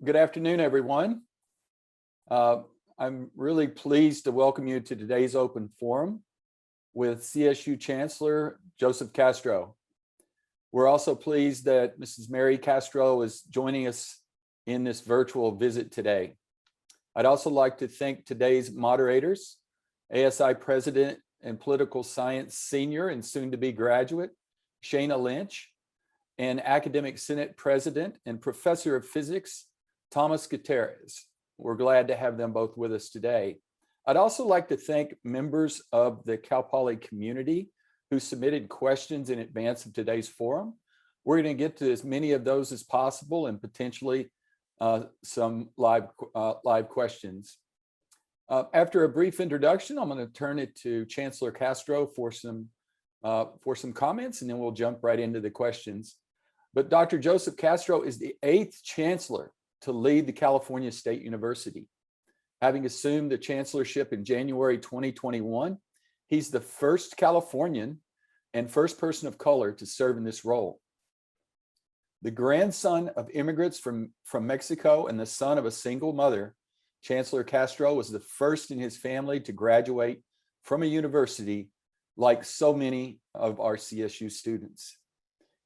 Good afternoon, everyone. I'm really pleased to welcome you to today's open forum with CSU Chancellor Joseph Castro. We're also pleased that Mrs. Mary Castro is joining us in this virtual visit today. I'd also like to thank today's moderators, ASI President and Political Science Senior and soon-to-be graduate, Shana Lynch, and Academic Senate President and Professor of Physics, Thomas Gutierrez. We're glad to have them both with us today. I'd also like to thank members of the Cal Poly community who submitted questions in advance of today's forum. We're going to get to as many of those as possible and potentially some live questions. After a brief introduction, I'm going to turn it to Chancellor Castro for some comments, and then we'll jump right into the questions. But Dr. Joseph Castro is the 8th chancellor to lead the California State University. Having assumed the chancellorship in January 2021, he's the first Californian and first person of color to serve in this role. The grandson of immigrants from Mexico and the son of a single mother, Chancellor Castro was the first in his family to graduate from a university like so many of our CSU students.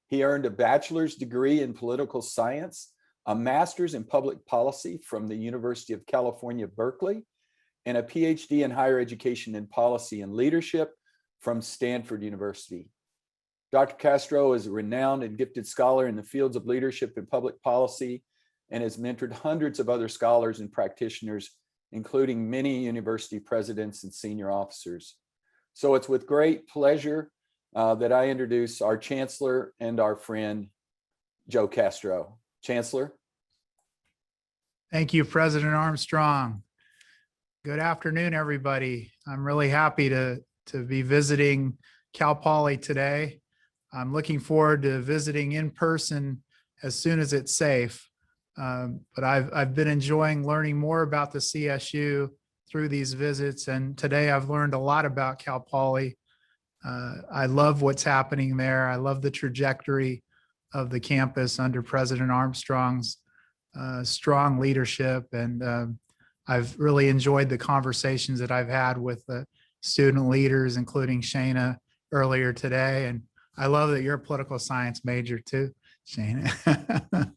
He earned a bachelor's degree in political science, a master's in public policy from the University of California, Berkeley, and a PhD in higher education and policy and leadership from Stanford University. Dr. Castro is a renowned and gifted scholar in the fields of leadership and public policy and has mentored hundreds of other scholars and practitioners, including many university presidents and senior officers. So it's with great pleasure that I introduce our Chancellor and our friend, Joe Castro. Chancellor. Thank you, President Armstrong. Good afternoon, everybody. I'm really happy to be visiting Cal Poly today. I'm looking forward to visiting in person as soon as it's safe. But I've been enjoying learning more about the CSU through these visits, and today I've learned a lot about Cal Poly. I love what's happening there. I love the trajectory of the campus under President Armstrong's strong leadership, and I've really enjoyed the conversations that I've had with the student leaders, including Shana earlier today. And I love that you're a political science major too, Shana,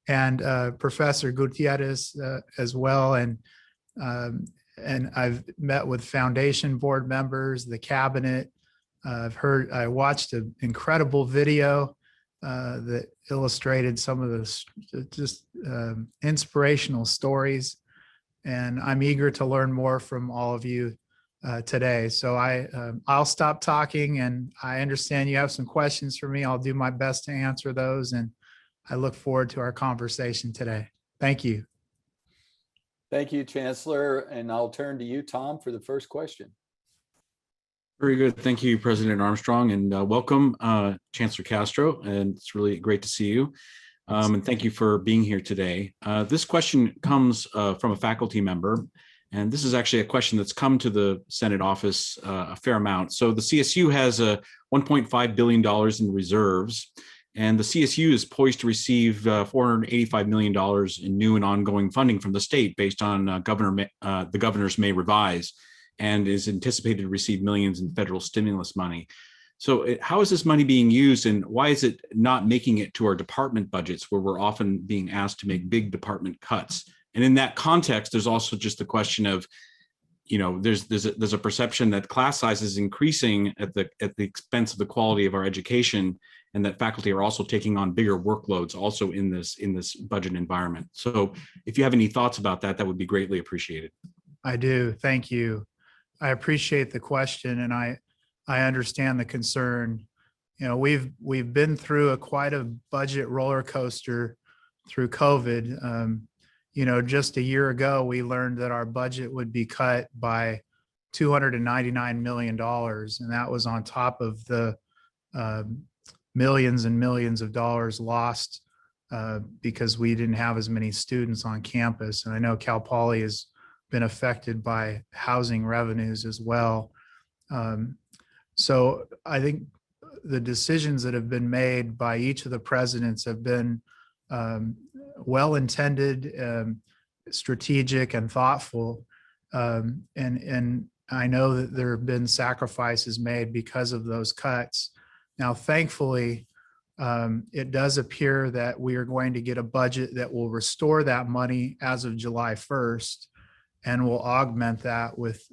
and Professor Gutierrez as well. And I've met with foundation board members, the cabinet. I watched an incredible video that illustrated some of the just inspirational stories. And I'm eager to learn more from all of you today. So I'll stop talking, and I understand you have some questions for me. I'll do my best to answer those, and I look forward to our conversation today. Thank you. Thank you, Chancellor. And I'll turn to you, Tom, for the first question. Very good. Thank you, President Armstrong, and welcome, Chancellor Castro. And it's really great to see you. And thank you for being here today. This question comes from a faculty member, and this is actually a question that's come to the Senate office a fair amount. So the CSU has $1.5 billion in reserves, and the CSU is poised to receive $485 million in new and ongoing funding from the state based on the governor's May revise, and is anticipated to receive millions in federal stimulus money. So how is this money being used, and why is it not making it to our department budgets, where we're often being asked to make big department cuts? And in that context, there's also just the question of, there's a perception that class size is increasing at the expense of the quality of our education, and that faculty are also taking on bigger workloads also in this budget environment. So if you have any thoughts about that, that would be greatly appreciated. I do. Thank you. I appreciate the question, and I understand the concern. We've been through quite a budget roller coaster through COVID. Just a year ago, we learned that our budget would be cut by $299 million, and that was on top of the millions and millions of dollars lost because we didn't have as many students on campus. And I know Cal Poly has been affected by housing revenues as well. So I think the decisions that have been made by each of the presidents have been well-intended, strategic, and thoughtful. And I know that there have been sacrifices made because of those cuts. Now, thankfully, it does appear that we are going to get a budget that will restore that money as of July 1st, and will augment that with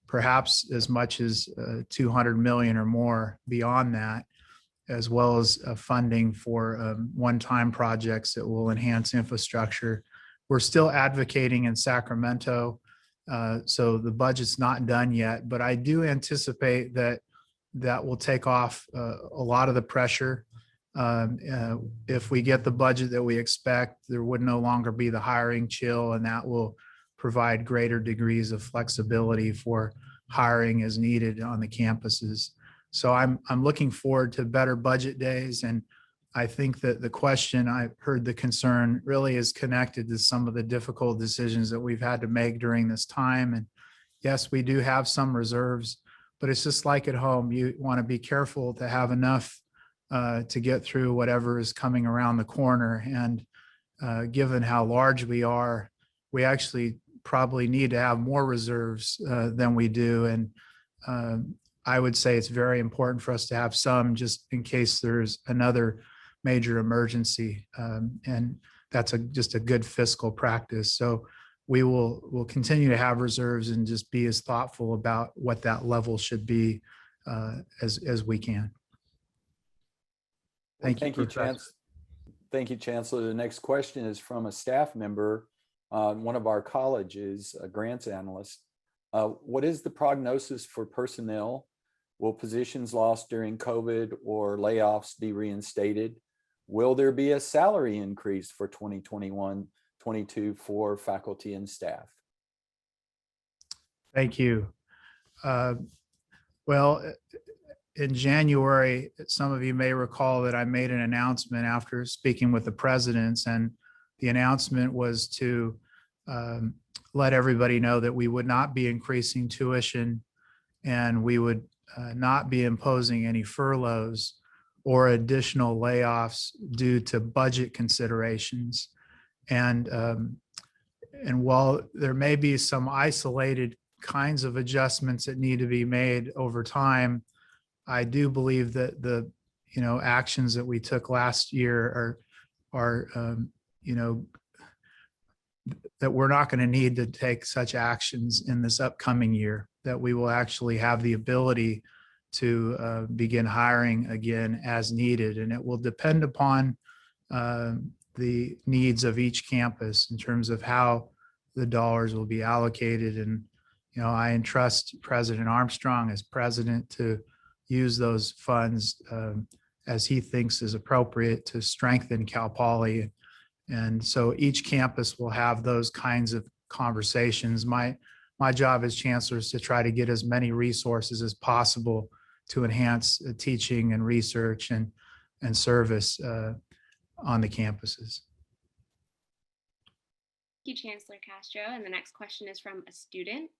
perhaps as much as 200 million or more beyond that, as well as funding for one-time projects that will enhance infrastructure. We're still advocating in Sacramento, so the budget's not done yet, but I do anticipate that that will take off a lot of the pressure. If we get the budget that we expect, there would no longer be the hiring chill, and that will provide greater degrees of flexibility for hiring as needed on the campuses. So I'm looking forward to better budget days. And I think that the question, I heard the concern, really is connected to some of the difficult decisions that we've had to make during this time. And yes, we do have some reserves, but it's just like at home. You want to be careful to have enough to get through whatever is coming around the corner. And given how large we are, we actually probably need to have more reserves than we do. And I would say it's very important for us to have some just in case there's another major emergency. And that's just a good fiscal practice. So we'll continue to have reserves and just be as thoughtful about what that level should be as we can. Thank you, Chancellor. Thank you, Chancellor. The next question is from a staff member on one of our colleges, a grants analyst. What is the prognosis for personnel? Will positions lost during COVID or layoffs be reinstated? Will there be a salary increase for 2021-22 for faculty and staff? Thank you. Well, in January, some of you may recall that I made an announcement after speaking with the presidents, and the announcement was to let everybody know that we would not be increasing tuition, and we would not be imposing any furloughs or additional layoffs due to budget considerations. And while there may be some isolated kinds of adjustments that need to be made over time, I do believe that the actions that we took last year are that we're not going to need to take such actions in this upcoming year, that we will actually have the ability to begin hiring again as needed. And it will depend upon the needs of each campus in terms of how the dollars will be allocated. And, I entrust President Armstrong as president to use those funds as he thinks is appropriate to strengthen Cal Poly. And so each campus will have those kinds of conversations. My job as chancellor is to try to get as many resources as possible to enhance teaching and research and service on the campuses. Thank you, Chancellor Castro. And the next question is from a student.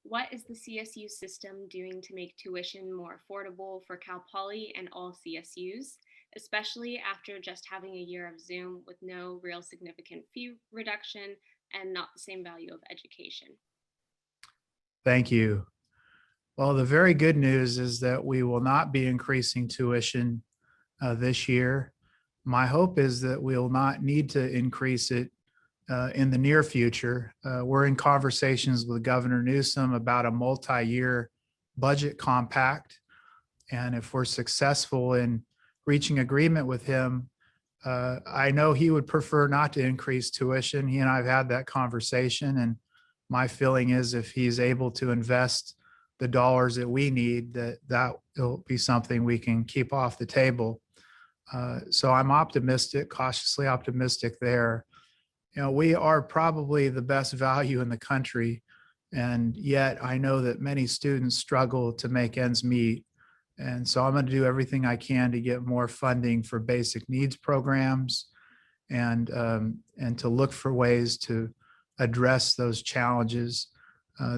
What is the CSU system doing to make tuition more affordable for Cal Poly and all CSUs, especially after just having a year of Zoom with no real significant fee reduction and not the same value of education? Thank you. Well, the very good news is that we will not be increasing tuition this year. My hope is that we'll not need to increase it in the near future. We're in conversations with Governor Newsom about a multi-year budget compact. And if we're successful in reaching agreement with him, I know he would prefer not to increase tuition. He and I have had that conversation. And my feeling is if he's able to invest the dollars that we need, that will be something we can keep off the table. So I'm optimistic, cautiously optimistic there. We are probably the best value in the country, and yet I know that many students struggle to make ends meet. And so I'm going to do everything I can to get more funding for basic needs programs and to look for ways to address those challenges.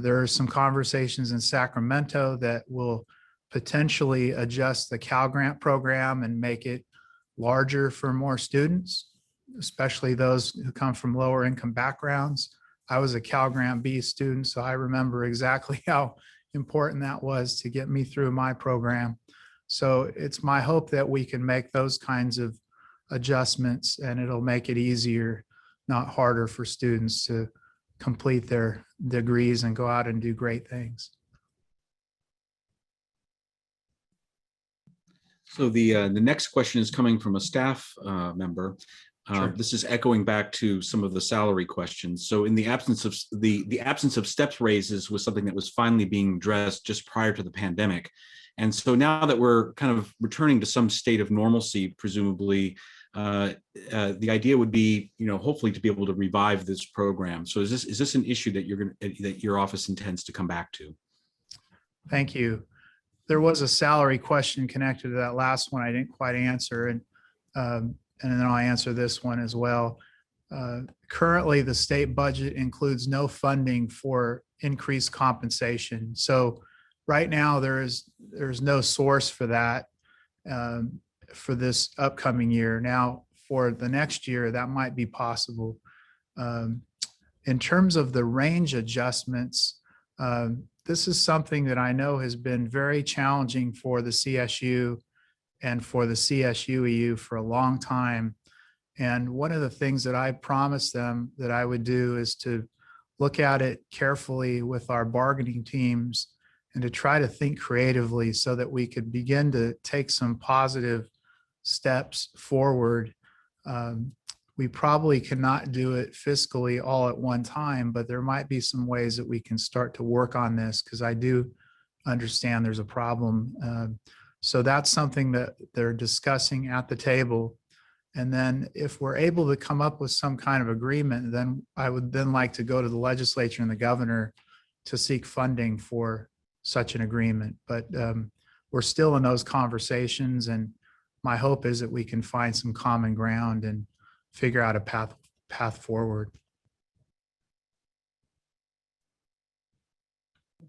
There are some conversations in Sacramento that will potentially adjust the Cal Grant program and make it larger for more students. especially those who come from lower income backgrounds. I was a Cal Grant B student, so I remember exactly how important that was to get me through my program. So it's my hope that we can make those kinds of adjustments, and it'll make it easier, not harder, for students to complete their degrees and go out and do great things. So the next question is coming from a staff member. Sure. This is echoing back to some of the salary questions. So in the absence of the absence of steps raises was something that was finally being addressed just prior to the pandemic. And so now that we're kind of returning to some state of normalcy, presumably, the idea would be, hopefully to be able to revive this program. So is this an issue that that your office intends to come back to? Thank you. There was a salary question connected to that last one I didn't quite answer, and then I'll answer this one as well. Currently, the state budget includes no funding for increased compensation. So right now, there's no source for that for this upcoming year. Now, for the next year, that might be possible. In terms of the range adjustments, this is something that I know has been very challenging for the CSU and for the CSUEU for a long time. And one of the things that I promised them that I would do is to look at it carefully with our bargaining teams and to try to think creatively so that we could begin to take some positive steps forward. We probably cannot do it fiscally all at one time, but there might be some ways that we can start to work on this, because I do understand there's a problem. So that's something that they're discussing at the table. And then if we're able to come up with some kind of agreement, then I would then like to go to the legislature and the governor to seek funding for such an agreement. But we're still in those conversations, and my hope is that we can find some common ground and figure out a path forward.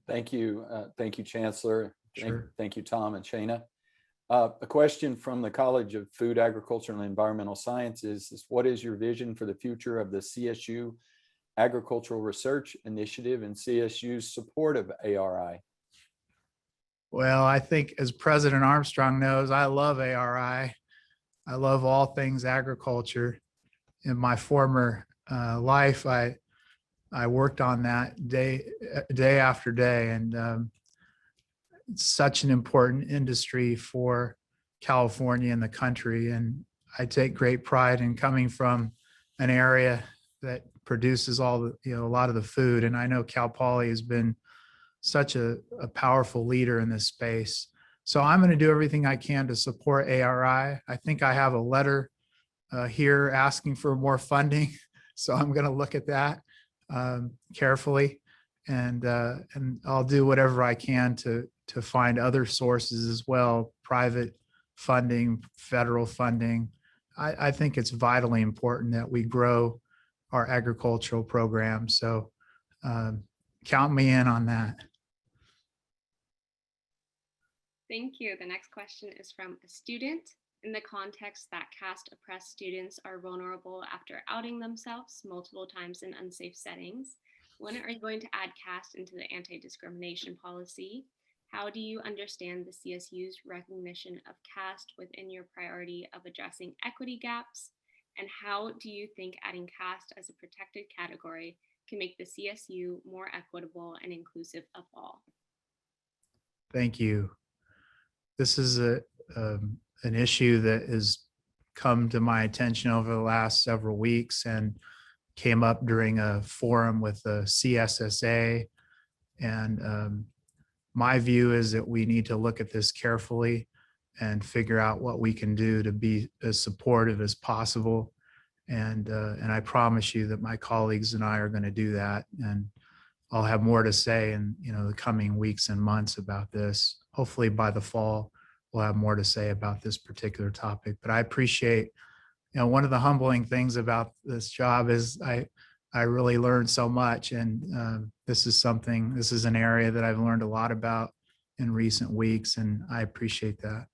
Thank you. Thank you, Chancellor. Sure. Thank you, Tom and Shana. A question from the College of Food, Agricultural, and Environmental Sciences is, what is your vision for the future of the CSU Agricultural Research Initiative and CSU's support of ARI? Well, I think, as President Armstrong knows, I love ARI. I love all things agriculture. In my former life, I worked on that day after day, and it's such an important industry for California and the country. And I take great pride in coming from an area that produces a lot of the food. And I know Cal Poly has been such a powerful leader in this space. So I'm going to do everything I can to support ARI. I think I have a letter here asking for more funding. So I'm going to look at that carefully, and I'll do whatever I can to find other sources as well, private funding, federal funding. I think it's vitally important that we grow our agricultural program. So count me in on that. Thank you. The next question is from a student. In the context that caste oppressed students are vulnerable after outing themselves multiple times in unsafe settings, when are you going to add caste into the anti-discrimination policy? How do you understand the CSU's recognition of caste within your priority of addressing equity gaps? And how do you think adding caste as a protected category can make the CSU more equitable and inclusive of all? Thank you. This is an issue that has come to my attention over the last several weeks and came up during a forum with the CSSA. And my view is that we need to look at this carefully and figure out what we can do to be as supportive as possible. And I promise you that my colleagues and I are going to do that. And I'll have more to say in the coming weeks and months about this. Hopefully by the fall, we'll have more to say about this particular topic. But I appreciate, one of the humbling things about this job is I really learned so much. And this is an area that I've learned a lot about in recent weeks, and I appreciate that.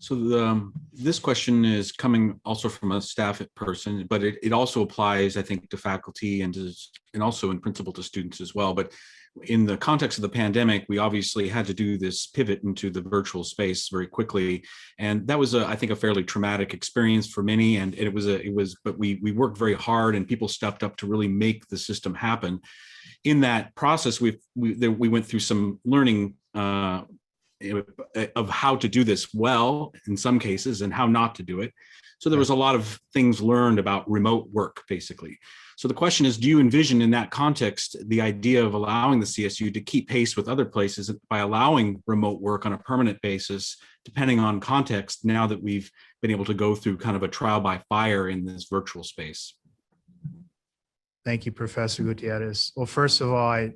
So this question is coming also from a staff person, but it also applies, I think, to faculty and also in principle to students as well. But in the context of the pandemic, we obviously had to do this pivot into the virtual space very quickly, and that was, I think, a fairly traumatic experience for many. And but we worked very hard, and people stepped up to really make the system happen. In that process, we went through some learning of how to do this well in some cases and how not to do it. So there was a lot of things learned about remote work, basically. So the question is, do you envision in that context the idea of allowing the CSU to keep pace with other places by allowing remote work on a permanent basis, depending on context, now that we've been able to go through kind of a trial by fire in this virtual space? Thank you, Professor Gutierrez. Well, first of all, I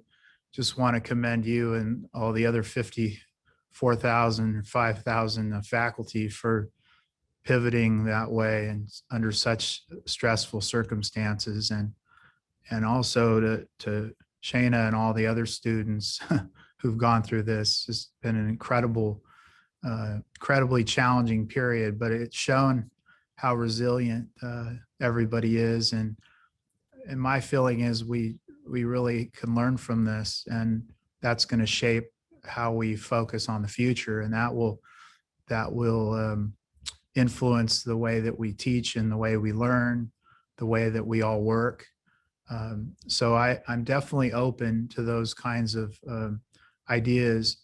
just want to commend you and all the other 54,000 or 5,000 faculty for pivoting that way and under such stressful circumstances, and also to Shana and all the other students who've gone through this. It's been an incredibly challenging period, but it's shown how resilient everybody is. And my feeling is we really can learn from this, and that's going to shape how we focus on the future, and that will influence the way that we teach and the way we learn, the way that we all work. So I'm definitely open to those kinds of ideas.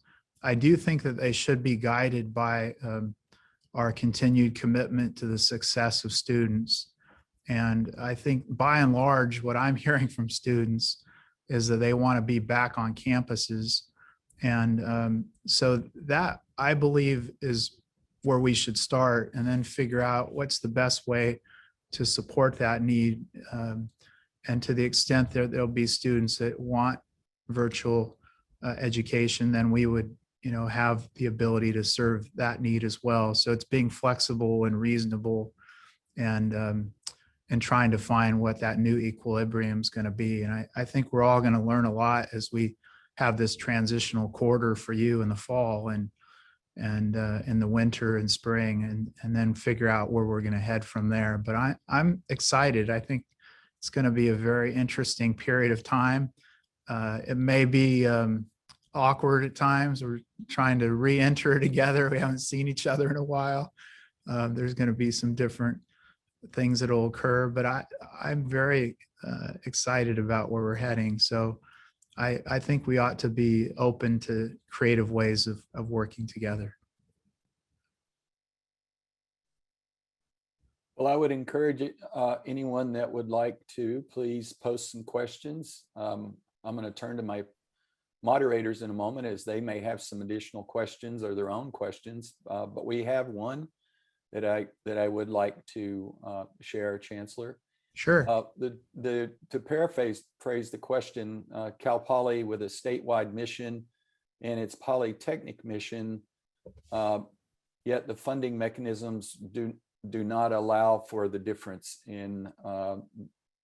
I do think that they should be guided by our continued commitment to the success of students. And I think by and large, what I'm hearing from students is that they want to be back on campuses. And so that, I believe, is where we should start, and then figure out what's the best way to support that need. And to the extent that there'll be students that want virtual education, then we would, have the ability to serve that need as well. So it's being flexible and reasonable, and trying to find what that new equilibrium is going to be. And I think we're all going to learn a lot as we have this transitional quarter for you in the fall and in the winter and spring, and then figure out where we're going to head from there. But I'm excited. I think it's going to be a very interesting period of time. It may be awkward at times. We're trying to re-enter together. We haven't seen each other in a while. There's going to be some different things that will occur, but I'm very excited about where we're heading. So I think we ought to be open to creative ways of working together. Well, I would encourage anyone that would like to please post some questions. I'm going to turn to my moderators in a moment, as they may have some additional questions or their own questions. But we have one that I would like to share, Chancellor. Sure. To paraphrase the question, Cal Poly, with a statewide mission and its polytechnic mission, yet the funding mechanisms do not allow for the difference in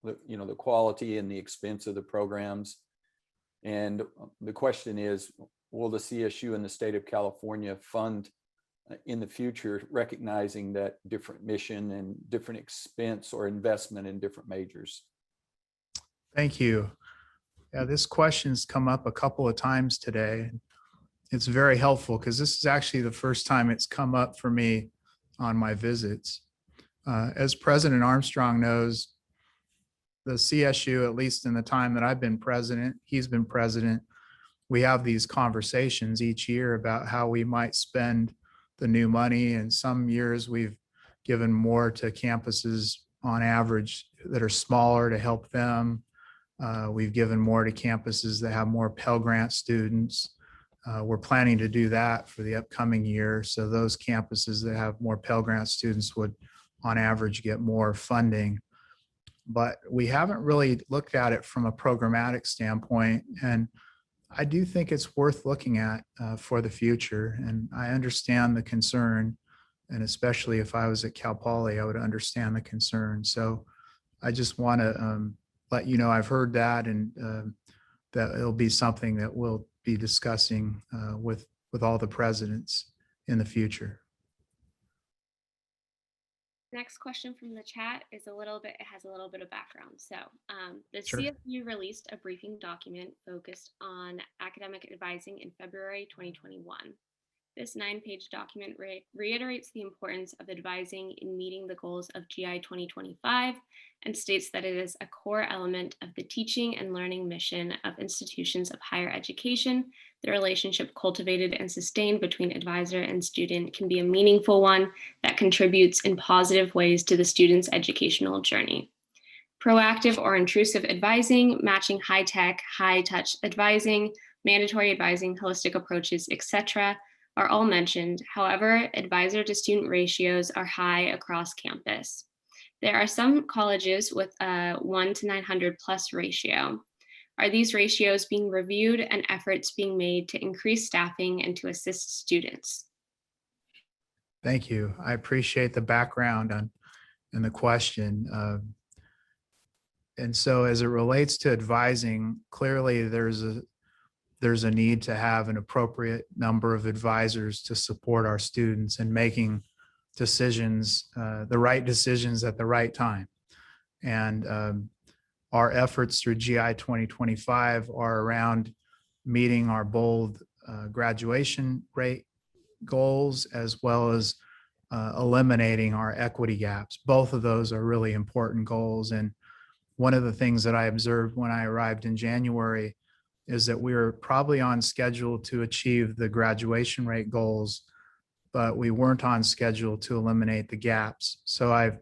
the quality and the expense of the programs. And the question is, will the CSU and the state of California fund in the future, recognizing that different mission and different expense or investment in different majors? Thank you. Yeah, this question's come up a couple of times today. It's very helpful because this is actually the first time it's come up for me on my visits. As President Armstrong knows, the CSU, at least in the time that I've been president, he's been president, we have these conversations each year about how we might spend the new money. And some years we've given more to campuses on average that are smaller to help them. We've given more to campuses that have more Pell Grant students. We're planning to do that for the upcoming year. So those campuses that have more Pell Grant students would on average get more funding. But we haven't really looked at it from a programmatic standpoint. And I do think it's worth looking at for the future. And I understand the concern. And especially if I was at Cal Poly, I would understand the concern. So I just want to let you know I've heard that, and that it'll be something that we'll be discussing with all the presidents in the future. Next question from the chat is it has a little bit of background. So the Sure. CSU released a briefing document focused on academic advising in February 2021. This 9-page document reiterates the importance of advising in meeting the goals of GI 2025 and states that it is a core element of the teaching and learning mission of institutions of higher education. The relationship cultivated and sustained between advisor and student can be a meaningful one that contributes in positive ways to the student's educational journey. Proactive or intrusive advising, matching high-tech, high-touch advising, mandatory advising, holistic approaches, etc., are all mentioned. However, advisor to student ratios are high across campus. There are some colleges with a 1 to 900 plus ratio. Are these ratios being reviewed and efforts being made to increase staffing and to assist students? Thank you. I appreciate the background and the question. And so as it relates to advising, clearly there's a need to have an appropriate number of advisors to support our students in making decisions, the right decisions at the right time. And our efforts through GI 2025 are around meeting our bold graduation rate goals, as well as eliminating our equity gaps. Both of those are really important goals. And one of the things that I observed when I arrived in January is that we were probably on schedule to achieve the graduation rate goals, but we weren't on schedule to eliminate the gaps. So I've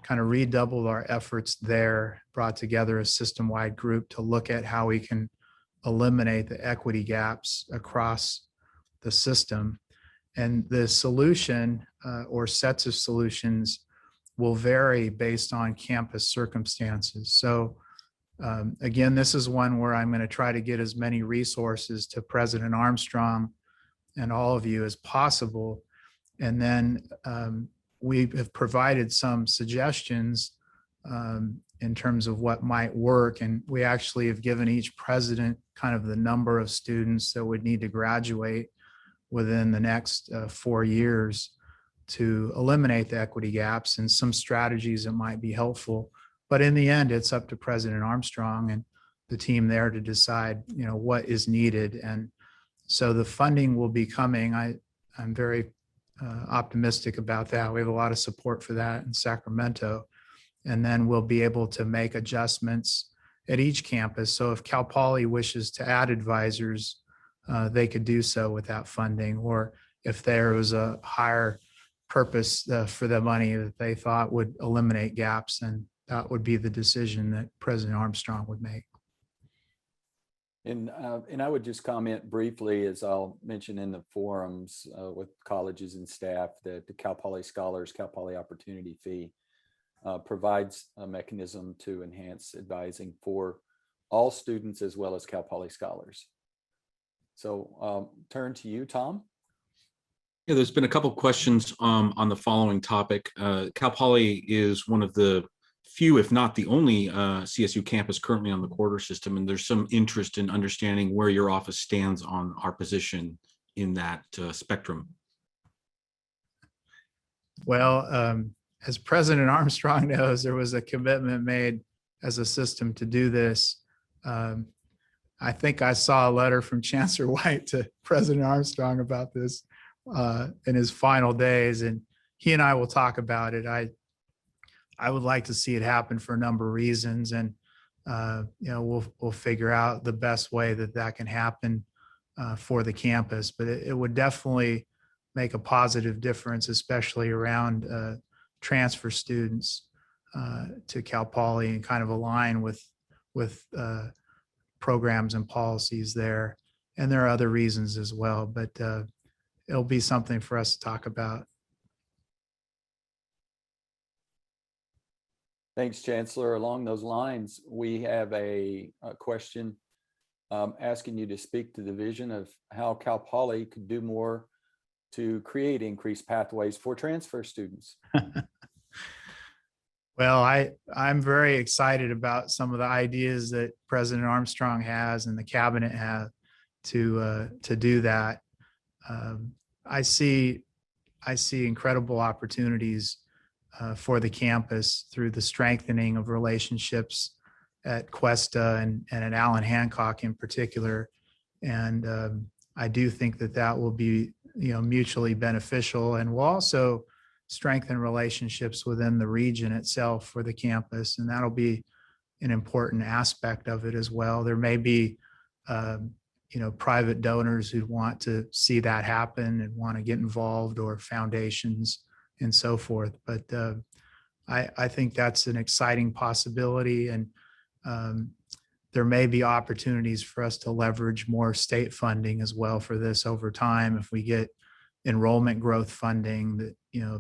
kind of redoubled our efforts there, brought together a system-wide group to look at how we can eliminate the equity gaps across the system. And the solution or sets of solutions will vary based on campus circumstances. So again, this is one where I'm going to try to get as many resources to President Armstrong and all of you as possible. And then we have provided some suggestions in terms of what might work. And we actually have given each president kind of the number of students that would need to graduate within the next 4 years to eliminate the equity gaps and some strategies that might be helpful. But in the end, it's up to President Armstrong and the team there to decide, what is needed. And so the funding will be coming. I'm very optimistic about that. We have a lot of support for that in Sacramento. And then we'll be able to make adjustments at each campus. So if Cal Poly wishes to add advisors, they could do so with that funding. Or if there was a higher purpose for the money that they thought would eliminate gaps, then that would be the decision that President Armstrong would make. And I would just comment briefly, as I'll mention in the forums with colleges and staff, that the Cal Poly Scholars, Cal Poly Opportunity Fee provides a mechanism to enhance advising for all students as well as Cal Poly Scholars. So turn to you, Tom. Yeah, there's been a couple questions on the following topic. Cal Poly is one of the few, if not the only CSU campus currently on the quarter system, and there's some interest in understanding where your office stands on our position in that spectrum. Well, as President Armstrong knows, there was a commitment made as a system to do this. I think I saw a letter from Chancellor White to President Armstrong about this in his final days, and he and I will talk about it. I would like to see it happen for a number of reasons, and we'll figure out the best way that can happen for the campus. But it would definitely make a positive difference, especially around transfer students to Cal Poly, and kind of align with programs and policies there. And there are other reasons as well, but it'll be something for us to talk about. Thanks, Chancellor. Along those lines, we have a question asking you to speak to the vision of how Cal Poly could do more to create increased pathways for transfer students. Well, I'm very excited about some of the ideas that President Armstrong has and the cabinet have to do that. I see incredible opportunities for the campus through the strengthening of relationships at Cuesta and at Allen Hancock in particular. And I do think that that will be, mutually beneficial, and will also strengthen relationships within the region itself for the campus. And that'll be an important aspect of it as well. There may be, private donors who want to see that happen and want to get involved, or foundations and so forth. But I think that's an exciting possibility. And there may be opportunities for us to leverage more state funding as well for this over time. If we get enrollment growth funding that,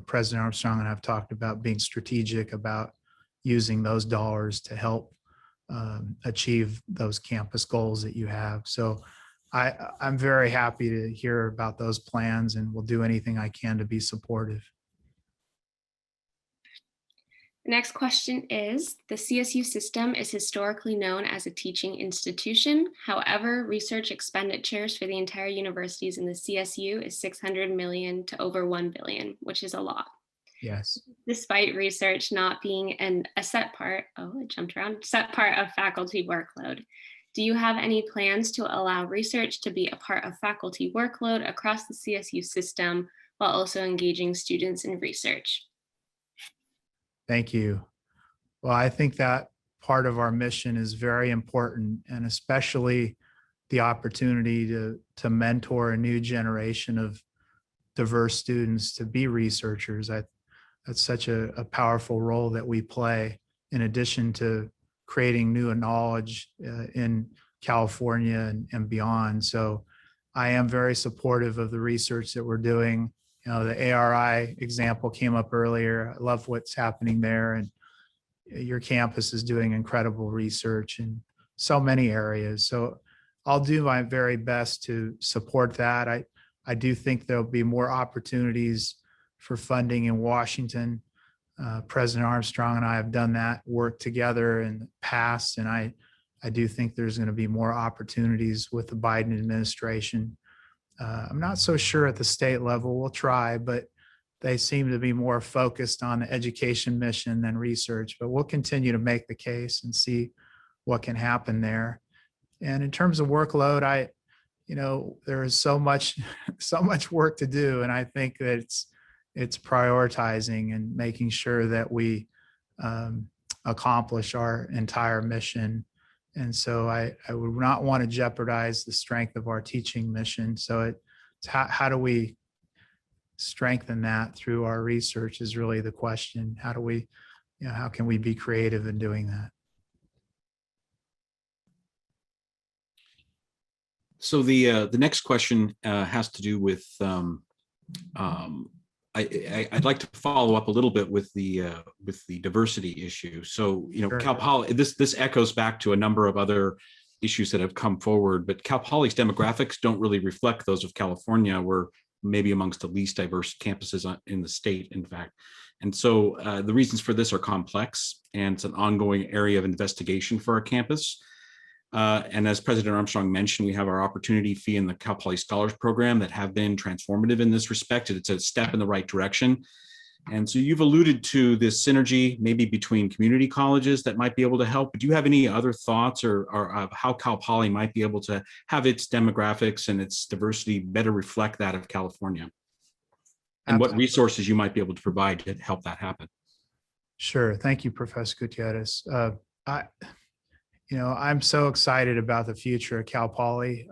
President Armstrong and I have talked about being strategic about using those dollars to help achieve those campus goals that you have. So I'm very happy to hear about those plans, and will do anything I can to be supportive. The next question is, the CSU system is historically known as a teaching institution. However, research expenditures for the entire universities in the CSU is 600 million to over 1 billion, which is a lot. Yes. Despite research not being a set part of faculty workload. Do you have any plans to allow research to be a part of faculty workload across the CSU system while also engaging students in research? Thank you. Well, I think that part of our mission is very important, and especially the opportunity to mentor a new generation of diverse students to be researchers. That's such a powerful role that we play, in addition to creating new knowledge in California and beyond. So I am very supportive of the research that we're doing. The ARI example came up earlier. I love what's happening there. And your campus is doing incredible research in so many areas. So I'll do my very best to support that. I do think there'll be more opportunities for funding in Washington. President Armstrong and I have done that work together in the past, and I do think there's going to be more opportunities with the Biden administration. I'm not so sure at the state level. We'll try, but they seem to be more focused on the education mission than research. But we'll continue to make the case and see what can happen there. And in terms of workload, there is so much work to do, and I think that it's prioritizing and making sure that we accomplish our entire mission. And so I would not want to jeopardize the strength of our teaching mission. So it's how do we strengthen that through our research is really the question. How can we be creative in doing that? So the next question has to do with I'd like to follow up a little bit with the diversity issue. So, Sure. Cal Poly, this echoes back to a number of other issues that have come forward, but Cal Poly's demographics don't really reflect those of California. We're maybe amongst the least diverse campuses in the state, in fact. And so the reasons for this are complex, and it's an ongoing area of investigation for our campus. And as President Armstrong mentioned, we have our opportunity fee in the Cal Poly Scholars Program that have been transformative in this respect. It's a step in the right direction. And so you've alluded to this synergy maybe between community colleges that might be able to help. But do you have any other thoughts or of how Cal Poly might be able to have its demographics and its diversity better reflect that of California? And what resources you might be able to provide to help that happen? Sure. Thank you, Professor Gutierrez. I'm so excited about the future of Cal Poly.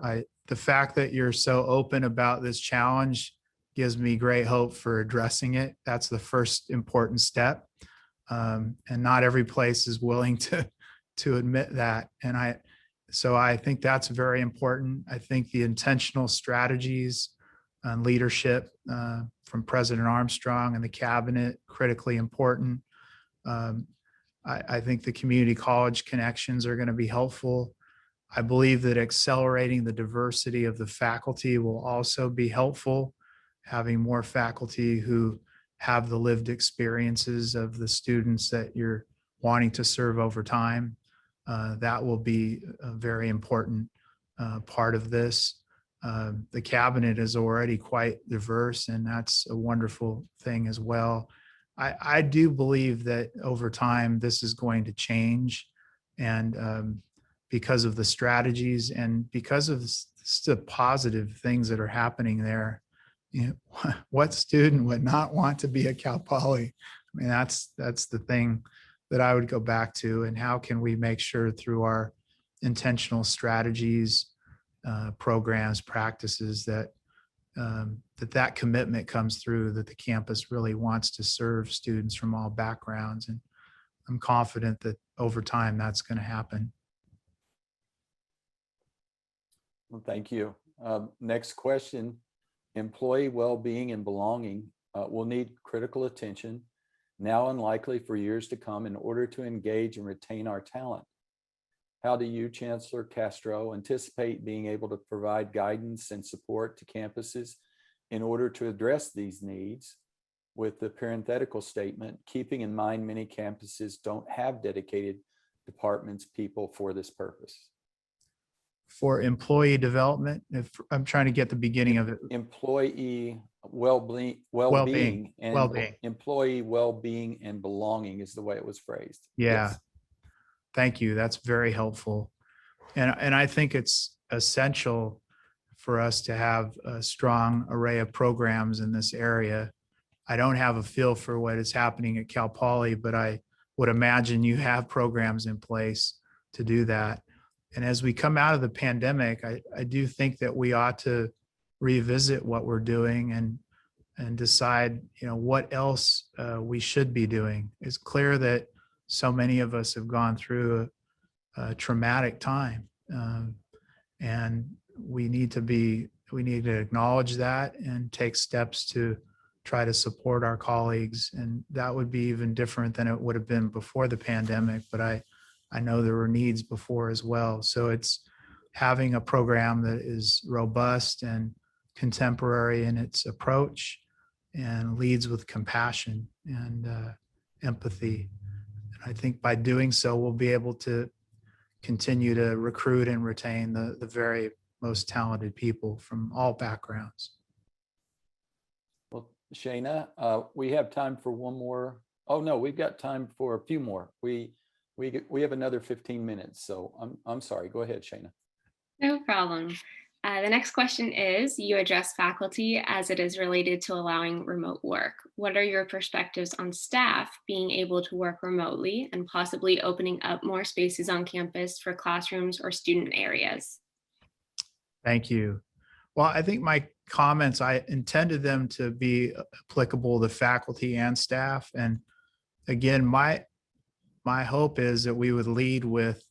The fact that you're so open about this challenge gives me great hope for addressing it. That's the first important step. And not every place is willing to admit that. So I think that's very important. I think the intentional strategies and leadership from President Armstrong and the cabinet, critically important. I think the community college connections are going to be helpful. I believe that accelerating the diversity of the faculty will also be helpful. Having more faculty who have the lived experiences of the students that you're wanting to serve over time, that will be a very important part of this. The cabinet is already quite diverse, and that's a wonderful thing as well. I do believe that over time, this is going to change. And because of the strategies and because of the positive things that are happening there, what student would not want to be at Cal Poly? I mean, that's the thing that I would go back to. And how can we make sure through our intentional strategies, programs, practices that that commitment comes through, that the campus really wants to serve students from all backgrounds. And I'm confident that over time that's going to happen. Well, thank you. Next question. Employee well-being and belonging will need critical attention now and likely for years to come in order to engage and retain our talent. How do you, Chancellor Castro, anticipate being able to provide guidance and support to campuses in order to address these needs, with the parenthetical statement, keeping in mind many campuses don't have dedicated departments, people for this purpose? For employee development, if I'm trying to get the beginning of it. Employee well-being and Well-being. employee well-being and belonging is the way it was phrased. Yeah. Yes. Thank you. That's very helpful. And I think it's essential for us to have a strong array of programs in this area. I don't have a feel for what is happening at Cal Poly, but I would imagine you have programs in place to do that. And as we come out of the pandemic, I do think that we ought to revisit what we're doing and decide, what else we should be doing. It's clear that so many of us have gone through a traumatic time, and we need to acknowledge that and take steps to try to support our colleagues. And that would be even different than it would have been before the pandemic, but I know there were needs before as well. So it's having a program that is robust and contemporary in its approach and leads with compassion and empathy. And I think by doing so, we'll be able to continue to recruit and retain the very most talented people from all backgrounds. Well, Shayna, we have time for one more. Oh no, we've got time for a few more. We have another 15 minutes. So I'm sorry. Go ahead, Shayna. No problem. The next question is, you address faculty as it is related to allowing remote work. What are your perspectives on staff being able to work remotely and possibly opening up more spaces on campus for classrooms or student areas? Thank you. Well, I think my comments, I intended them to be applicable to faculty and staff. And again, my hope is that we would lead with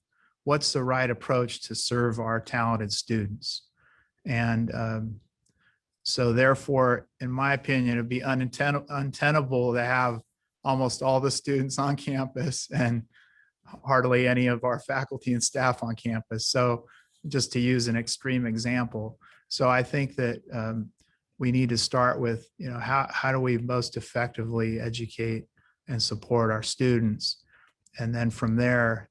what's the right approach to serve our talented students. And so therefore, in my opinion, it'd be untenable to have almost all the students on campus and hardly any of our faculty and staff on campus. So just to use an extreme example. So I think that we need to start with, how do we most effectively educate and support our students? And then from there,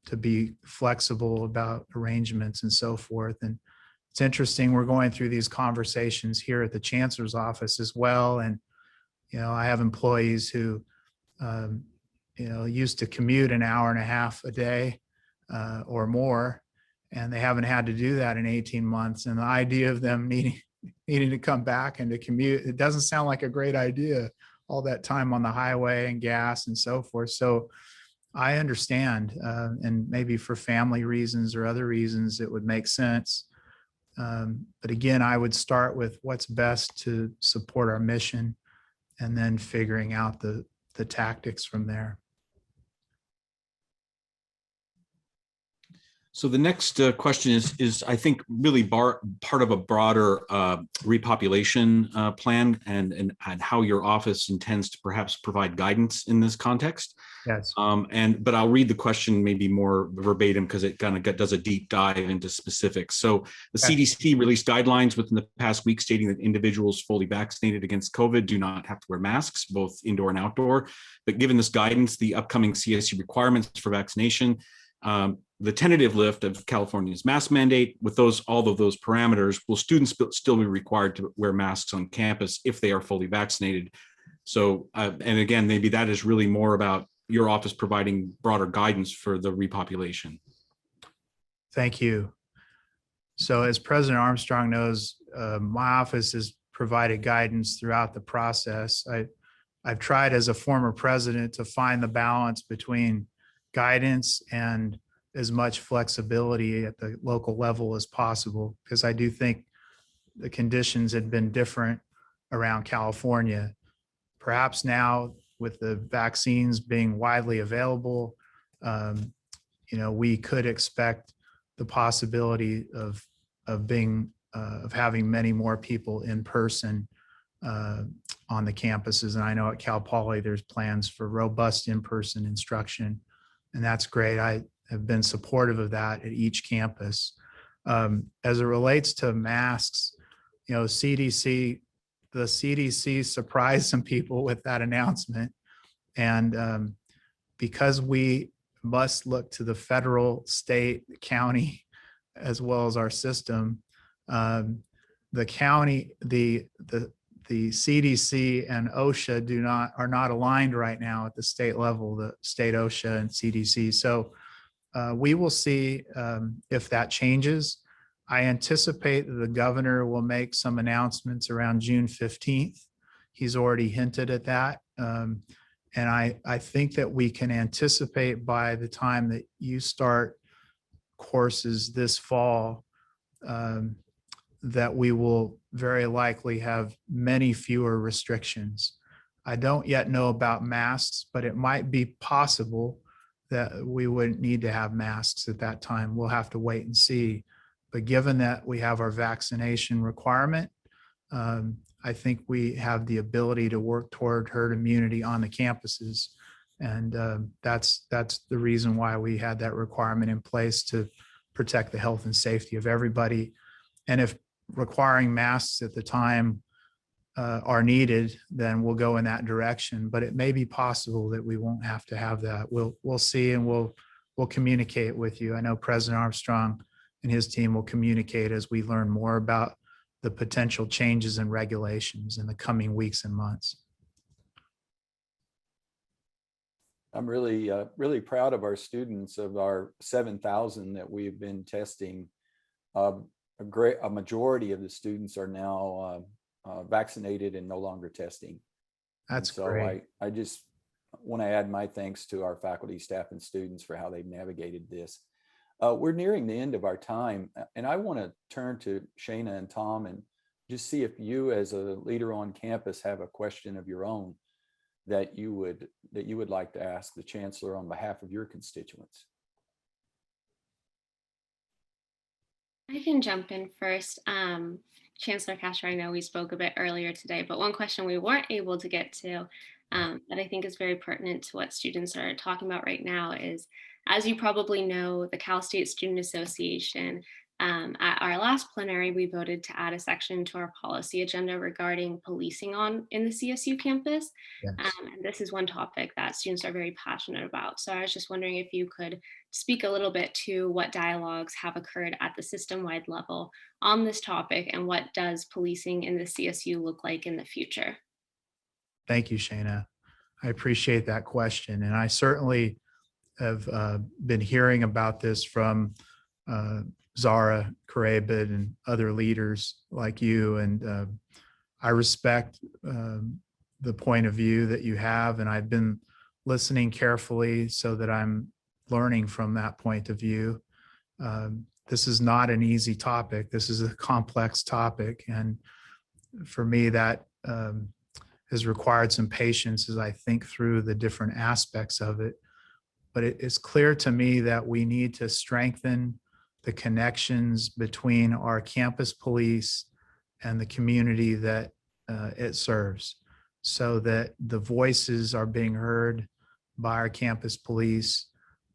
to be flexible about arrangements and so forth. And it's interesting, we're going through these conversations here at the Chancellor's office as well. And, I have employees who, used to commute an hour and a half a day or more, and they haven't had to do that in 18 months. And the idea of them needing to come back and to commute, it doesn't sound like a great idea, all that time on the highway and gas and so forth. So I understand, and maybe for family reasons or other reasons, it would make sense. But again, I would start with what's best to support our mission and then figuring out the tactics from there. So the next question is I think really part of a broader repopulation plan and how your office intends to perhaps provide guidance in this context. Yes. But I'll read the question maybe more verbatim because it kind of does a deep dive into specifics. So the Okay. CDC released guidelines within the past week stating that individuals fully vaccinated against COVID do not have to wear masks, both indoor and outdoor. But given this guidance, the upcoming CSU requirements for vaccination, the tentative lift of California's mask mandate, with all of those parameters, will students still be required to wear masks on campus if they are fully vaccinated? So, and again, maybe that is really more about your office providing broader guidance for the repopulation. Thank you. So as President Armstrong knows, my office has provided guidance throughout the process. I've tried as a former president to find the balance between guidance and as much flexibility at the local level as possible, because I do think the conditions had been different around California. Perhaps now with the vaccines being widely available, we could expect the possibility of having many more people in person on the campuses. And I know at Cal Poly, there's plans for robust in-person instruction, and that's great. I have been supportive of that at each campus. As it relates to masks, the CDC surprised some people with that announcement. And because we must look to the federal, state, county, as well as our system, the county, the CDC and OSHA are not aligned right now at the state level, the state OSHA and CDC. So we will see if that changes. I anticipate that the governor will make some announcements around June 15th. He's already hinted at that. And I think that we can anticipate by the time that you start courses this fall, that we will very likely have many fewer restrictions. I don't yet know about masks, but it might be possible that we wouldn't need to have masks at that time. We'll have to wait and see. But given that we have our vaccination requirement, I think we have the ability to work toward herd immunity on the campuses. And that's the reason why we had that requirement in place, to protect the health and safety of everybody. And if requiring masks at the time are needed, then we'll go in that direction. But it may be possible that we won't have to have that. We'll see, and we'll communicate with you. I know President Armstrong and his team will communicate as we learn more about the potential changes in regulations in the coming weeks and months. I'm really proud of our students, of our 7,000 that we've been testing. A majority of the students are now vaccinated and no longer testing. That's so great. I just want to add my thanks to our faculty, staff, and students for how they've navigated this. We're nearing the end of our time, and I want to turn to Shana and Tom and just see if you, as a leader on campus, have a question of your own that you would like to ask the chancellor on behalf of your constituents. I can jump in first. Chancellor Castro, I know we spoke a bit earlier today, but one question we weren't able to get to that I think is very pertinent to what students are talking about right now is, as you probably know, the Cal State Student Association, at our last plenary, we voted to add a section to our policy agenda regarding policing in the CSU campus. Yes. And this is one topic that students are very passionate about. So I was just wondering if you could speak a little bit to what dialogues have occurred at the system-wide level on this topic, and what does policing in the CSU look like in the future? Thank you, Shana. I appreciate that question. And I certainly have been hearing about this from Zara Karabid and other leaders like you. And I respect the point of view that you have. And I've been listening carefully so that I'm learning from that point of view. This is not an easy topic. This is a complex topic. And for me, that has required some patience as I think through the different aspects of it. But it is clear to me that we need to strengthen the connections between our campus police and the community that it serves, so that the voices are being heard by our campus police.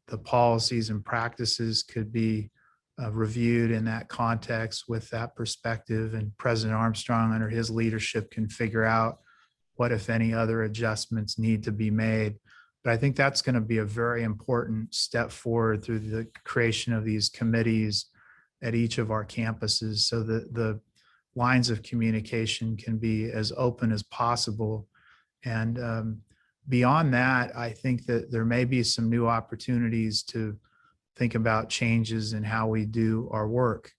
The policies and practices could be reviewed in that context with that perspective, and President Armstrong, under his leadership, can figure out what, if any, other adjustments need to be made. But I think that's going to be a very important step forward through the creation of these committees at each of our campuses, so that the lines of communication can be as open as possible And beyond that, I think that there may be some new opportunities to think about changes in how we do our work.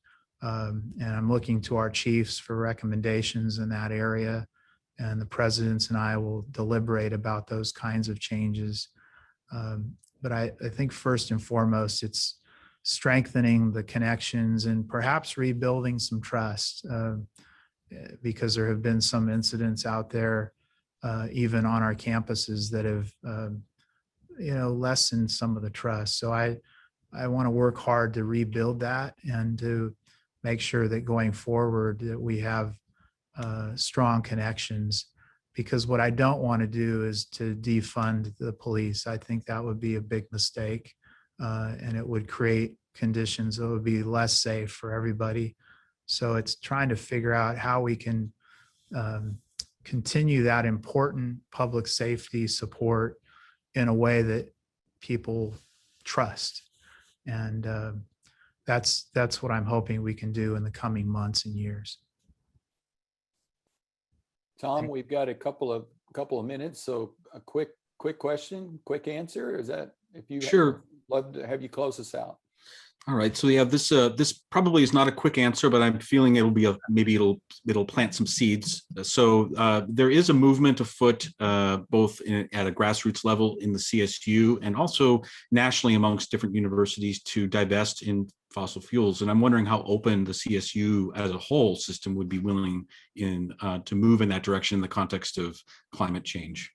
And I'm looking to our chiefs for recommendations in that area. And the presidents and I will deliberate about those kinds of changes. But I think first and foremost, it's strengthening the connections and perhaps rebuilding some trust, because there have been some incidents out there, even on our campuses, that have, lessened some of the trust. So I want to work hard to rebuild that and to make sure that going forward that we have strong connections, because what I don't want to do is to defund the police. I think that would be a big mistake, and it would create conditions that would be less safe for everybody. So it's trying to figure out how we can continue that important public safety support in a way that people trust. And that's what I'm hoping we can do in the coming months and years. Tom, we've got a couple of minutes, so a quick question, quick answer. Is that, if you Sure. Love to have you close us out. All right. So yeah, this probably is not a quick answer, but I'm feeling maybe it'll plant some seeds. So there is a movement afoot, both at a grassroots level in the CSU and also nationally amongst different universities, to divest in fossil fuels. And I'm wondering how open the CSU as a whole system would be willing to move in that direction in the context of climate change.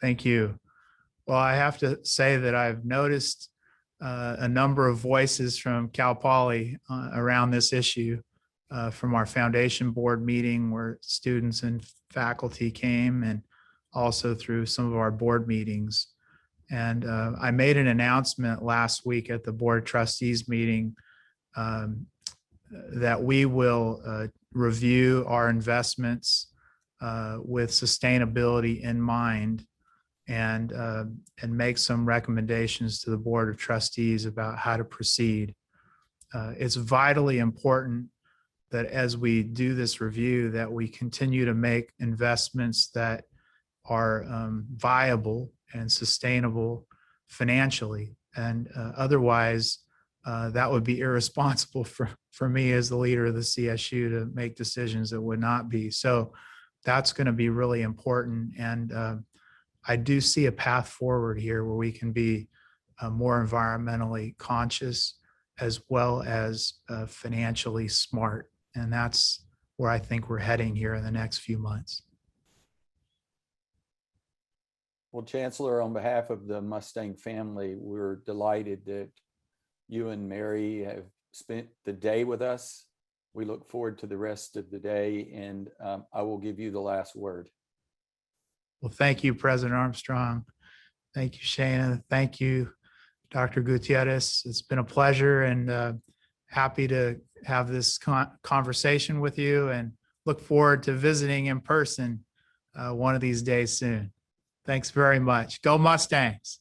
Thank you. Well, I have to say that I've noticed a number of voices from Cal Poly around this issue, from our foundation board meeting where students and faculty came, and also through some of our board meetings. And I made an announcement last week at the board of trustees meeting that we will review our investments with sustainability in mind, and make some recommendations to the board of trustees about how to proceed. It's vitally important that as we do this review, that we continue to make investments that are viable and sustainable financially. And otherwise, that would be irresponsible for me as the leader of the CSU to make decisions that would not be. So that's going to be really important. And I do see a path forward here where we can be more environmentally conscious as well as financially smart. And that's where I think we're heading here in the next few months. Well, Chancellor, on behalf of the Mustang family, we're delighted that you and Mary have spent the day with us. We look forward to the rest of the day, and I will give you the last word. Well, thank you, President Armstrong. Thank you, Shana. Thank you, Dr. Gutierrez. It's been a pleasure, and happy to have this conversation with you, and look forward to visiting in person one of these days soon. Thanks very much. Go Mustangs.